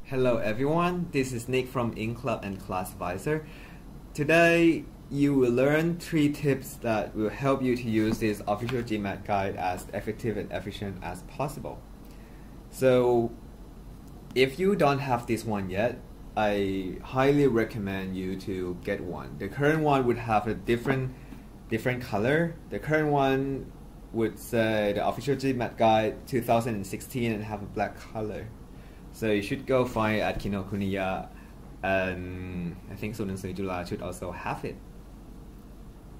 Hello everyone, this is Nick from Ink Club and Class Advisor. Today you will learn 3 tips that will help you to use this official GMAT guide as effective and efficient as possible. So if you don't have this one yet, I highly recommend you to get one. The current one would have a different color. The current one would say the official GMAT guide 2016 and have a black color. So you should go find it at Kinokuniya, and I think Sunan Jula should also have it.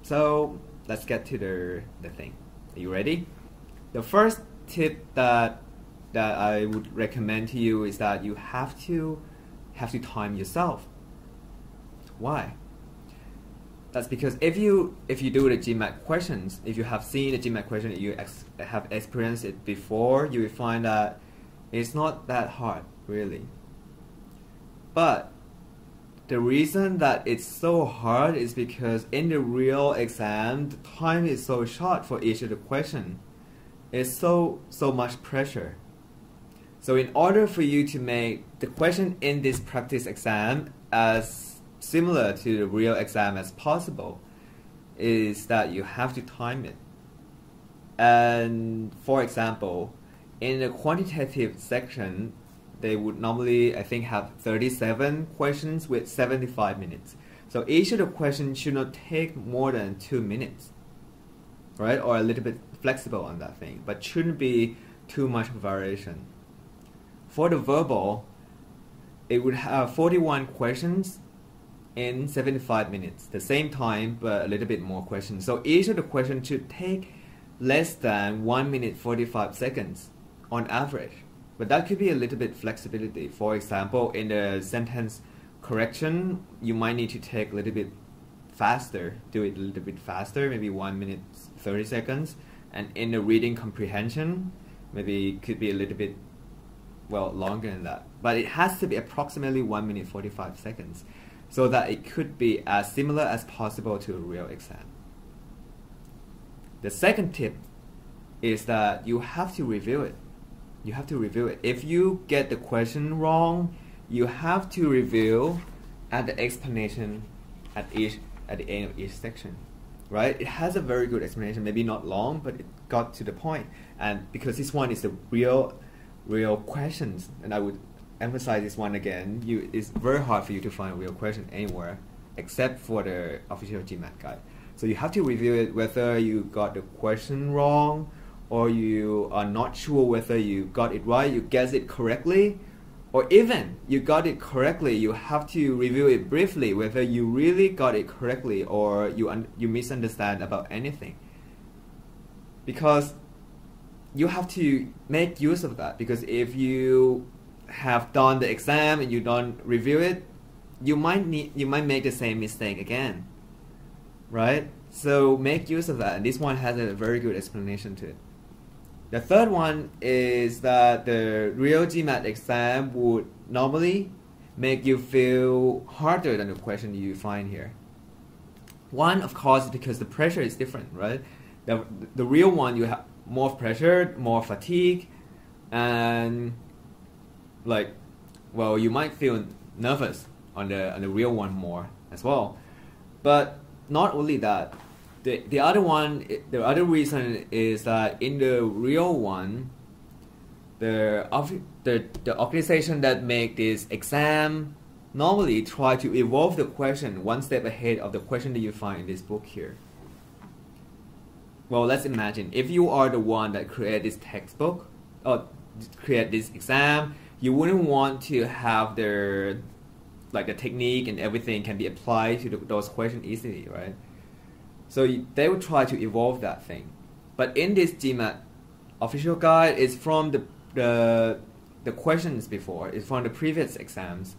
So let's get to the thing. Are you ready? The first tip that I would recommend to you is that you have to time yourself. Why? That's because if you do the GMAT questions, if you have seen the GMAT question, you have experienced it before, you will find that it's not that hard, really. But the reason that it's so hard is because in the real exam, the time is so short for each of the question. It's so much pressure. So in order for you to make the question in this practice exam as similar to the real exam as possible, is that you have to time it. And for example, in the quantitative section, they would normally, I think, have 37 questions with 75 minutes. So each of the questions should not take more than 2 minutes, right? Or a little bit flexible on that thing, but shouldn't be too much variation. For the verbal, it would have 41 questions in 75 minutes, the same time, but a little bit more questions. So each of the questions should take less than 1 minute 45 seconds. On average, but that could be a little bit flexibility. For example, in the sentence correction, you might need to take a little bit faster, do it a little bit faster, maybe 1 minute 30 seconds. And in the reading comprehension, maybe it could be a little bit, well, longer than that. But it has to be approximately 1 minute 45 seconds, so that it could be as similar as possible to a real exam. The second tip is that you have to review it. You have to review it. If you get the question wrong, you have to review at the explanation at the end of each section, right? It has a very good explanation, maybe not long, but it got to the point. And because this one is the real questions, and I would emphasize this one again, it's very hard for you to find a real question anywhere except for the official GMAT guide. So you have to review it whether you got the question wrong, or you are not sure whether you got it right, you guessed it correctly, or even you got it correctly, you have to review it briefly whether you really got it correctly or you misunderstand about anything. Because you have to make use of that, because if you have done the exam and you don't review it, you might make the same mistake again, right? So make use of that, and this one has a very good explanation to it. The third one is that the real GMAT exam would normally make you feel harder than the question you find here. One, of course, because the pressure is different, right? The real one, you have more pressure, more fatigue, and you might feel nervous on the real one more as well. But not only that. The other reason is that in the real one, the organization that make this exam normally try to evolve the question one step ahead of the question that you find in this book here. Well, let's imagine if you are the one that create this textbook or create this exam, you wouldn't want to have the technique and everything can be applied to those questions easily, right? So they will try to evolve that thing. But in this GMAT official guide, it's from the questions before, it's from the previous exams.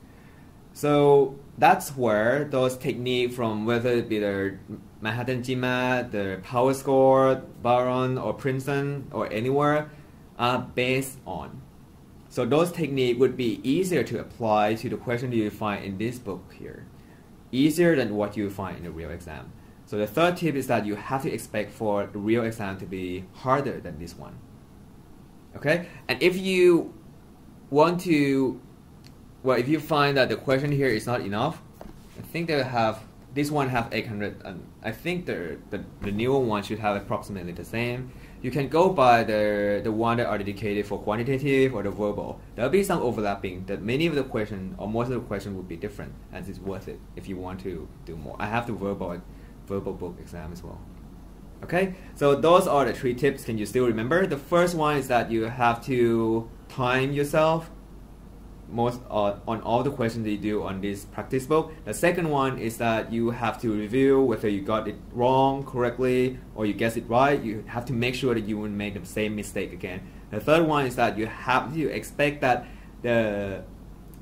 So that's where those techniques from whether it be the Manhattan GMAT, the Power Score, Baron or Princeton or anywhere are based on. So those techniques would be easier to apply to the question that you find in this book here. Easier than what you find in the real exam. So the third tip is that you have to expect for the real exam to be harder than this one. Okay? And if you want to well, if you find that the question here is not enough, I think they have, this one have 800, and I think the newer one should have approximately the same. You can go by the one that are dedicated for quantitative or the verbal. There'll be some overlapping, that many of the question or most of the question would be different, and it's worth it if you want to do more. I have the verbal book exam as well. Okay, so those are the 3 tips. Can you still remember? The first one is that you have to time yourself most on all the questions that you do on this practice book. The second one is that you have to review whether you got it wrong correctly or you guessed it right. You have to make sure that you won't make the same mistake again. The third one is that you have to expect that the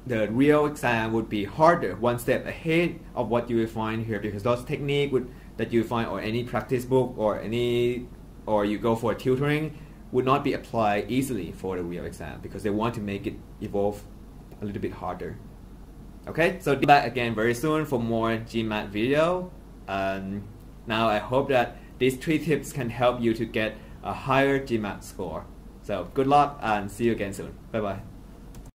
real exam would be harder, one step ahead of what you will find here, because those techniques that you find or any practice book or you go for tutoring would not be applied easily for the real exam, because they want to make it evolve a little bit harder. Okay, so be back again very soon for more GMAT video. Now I hope that these 3 tips can help you to get a higher GMAT score. So good luck and see you again soon. Bye bye.